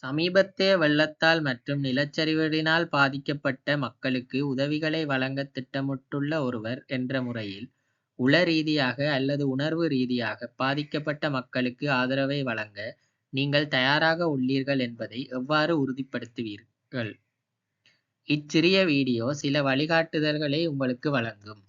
சமீபத்திய வெள்ளத்தால் மற்றும் நிலச்சரிவுகளினால் பாதிக்கப்பட்ட மக்களுக்கு உதவிகளை வழங்க திட்டமிட்டுள்ள ஒருவர் என்ற முறையில், உள ரீதியாக அல்லது உணர்வு ரீதியாக பாதிக்கப்பட்ட மக்களுக்கு ஆதரவை வழங்க நீங்கள் தயாராக உள்ளீர்கள் என்பதை எவ்வாறு உறுதிப்படுத்துவீர்கள்? இச்சிறிய வீடியோ சில வழிகாட்டுதல்களை உங்களுக்கு வழங்கும்.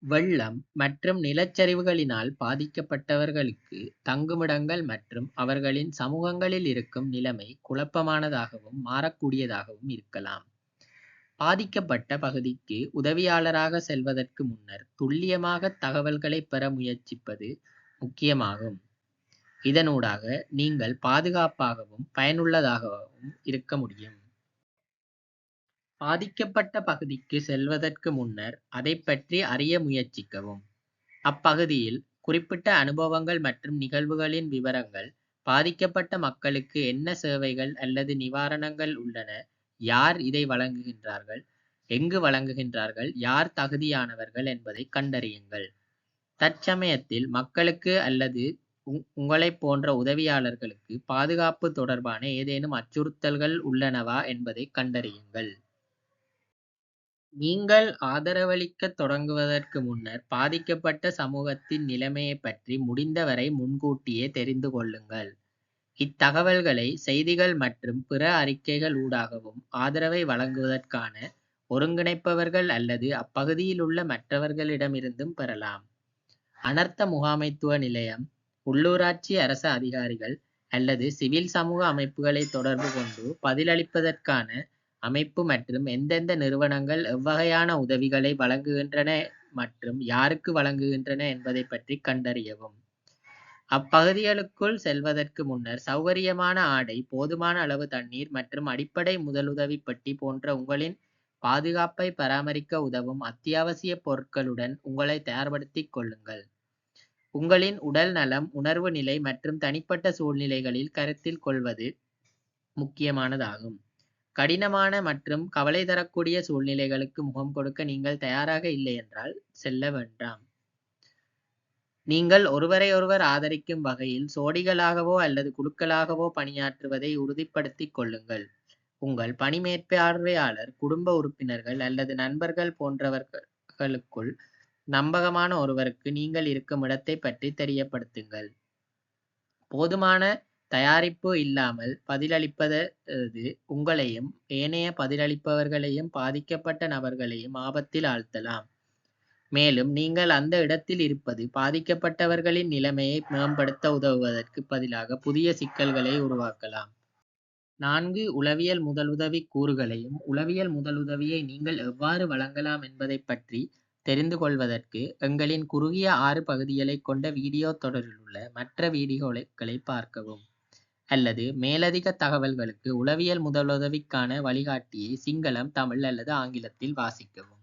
வெள்ளம் மற்றும் நிலச்சரிவுகளினால் பாதிக்கப்பட்டவர்களுக்கு தங்குமிடங்கள் மற்றும் அவர்களின் சமூகங்களில் இருக்கும் நிலைமை குழப்பமானதாகவும் மாறக்கூடியதாகவும் இருக்கலாம். பாதிக்கப்பட்ட பகுதிக்கு உதவியாளராக செல்வதற்கு முன்னர் துல்லியமாக தகவல்களை பெற முயற்சிப்பது முக்கியமாகும். இதனூடாக நீங்கள் பாதுகாப்பாகவும் பயனுள்ளதாகவும் இருக்க முடியும். பாதிக்கப்பட்ட பகுதிக்கு செல்வதற்கு முன்னர் அதைப் பற்றி அறிய முயற்சிக்கவும். அப்பகுதியில் குறிப்பிட்ட அனுபவங்கள் மற்றும் நிகழ்வுகளின் விவரங்கள், பாதிக்கப்பட்ட மக்களுக்கு என்ன சேவைகள் அல்லது நிவாரணங்கள் உள்ளன, யார் இதை வழங்குகின்றார்கள், எங்கு வழங்குகின்றார்கள், யார் தகுதியானவர்கள் என்பதை கண்டறியுங்கள். தற்சமயத்தில் மக்களுக்கு அல்லது உங்களைப் போன்ற உதவியாளர்களுக்கு பாதுகாப்பு தொடர்பான ஏதேனும் அச்சுறுத்தல்கள் உள்ளனவா என்பதை கண்டறியுங்கள். நீங்கள் ஆதரவளிக்கத் தொடங்குவதற்கு முன்னர் பாதிக்கப்பட்ட சமூகத்தின் நிலைமையைப் பற்றி முடிந்தவரை முன்கூட்டியே தெரிந்து கொள்ளுங்கள். இத்தகவல்களை செய்திகள் மற்றும் பிற அறிக்கைகள் ஊடாகவும் ஆதரவை வழங்குவதற்கான ஒருங்கிணைப்பவர்கள் அல்லது அப்பகுதியில் உள்ள மற்றவர்களிடமிருந்தும் பெறலாம். அனர்த்த முகாமைத்துவ நிலையம், உள்ளூராட்சி அரச அதிகாரிகள் அல்லது சிவில் சமூக அமைப்புகளை தொடர்பு கொண்டு பதிலளிப்பதற்கான அமைப்பு மற்றும் எந்தெந்த நிறுவனங்கள் எவ்வகையான உதவிகளை வழங்குகின்றன மற்றும் யாருக்கு வழங்குகின்றன என்பதை பற்றி கண்டறியவும். அப்பகுதிகளுக்குள் செல்வதற்கு முன்னர் சௌகரியமான ஆடை, போதுமான அளவு தண்ணீர் மற்றும் அடிப்படை முதலுதவி பெட்டி போன்ற உங்களின் பாதுகாப்பை பராமரிக்க உதவும் அத்தியாவசிய பொருட்களுடன் உங்களை தயார்படுத்திக் கொள்ளுங்கள். உங்களின் உடல் நலம், உணர்வு நிலை மற்றும் தனிப்பட்ட சூழ்நிலைகளில் கருத்தில் கொள்வது முக்கியமானதாகும். கடினமான மற்றும் கவலை தரக்கூடிய சூழ்நிலைகளுக்கு முகம் கொடுக்க நீங்கள் தயாராக இல்லை என்றால் செல்ல வேண்டாம். நீங்கள் ஒருவரையொருவர் ஆதரிக்கும் வகையில் சோடிகளாகவோ அல்லது குழுக்களாகவோ பணியாற்றுவதை உறுதிப்படுத்திக் கொள்ளுங்கள். உங்கள் பணி மேற்பார்வையாளர், குடும்ப உறுப்பினர்கள் அல்லது நண்பர்கள் போன்றவர்களுக்குள் நம்பகமான ஒருவருக்கு நீங்கள் இருக்கும் இடத்தை பற்றி தெரியப்படுத்துங்கள். போதுமான தயாரிப்பு இல்லாமல் பதிலளிப்பது உங்களையும் ஏனைய பதிலளிப்பவர்களையும் பாதிக்கப்பட்ட நபர்களையும் ஆபத்தில் ஆழ்த்தலாம். மேலும் நீங்கள் அந்த இடத்தில் இருப்பது பாதிக்கப்பட்டவர்களின் நிலைமையை மேம்படுத்த உதவுவதற்கு பதிலாக புதிய சிக்கல்களை உருவாக்கலாம். 4 உளவியல் முதலுதவி கூறுகளையும் உளவியல் முதலுதவியை நீங்கள் எவ்வாறு வழங்கலாம் என்பதை பற்றி தெரிந்து கொள்வதற்கு எங்களின் குறுகிய 6 பகுதிகளை கொண்ட வீடியோ தொடரில் உள்ள மற்ற வீடியோக்களை பார்க்கவும். அல்லது மேலதிக தகவல்களுக்கு உளவியல் முதலுதவிக்கான வழிகாட்டியை சிங்களம், தமிழ் அல்லது ஆங்கிலத்தில் வாசிக்கவும்.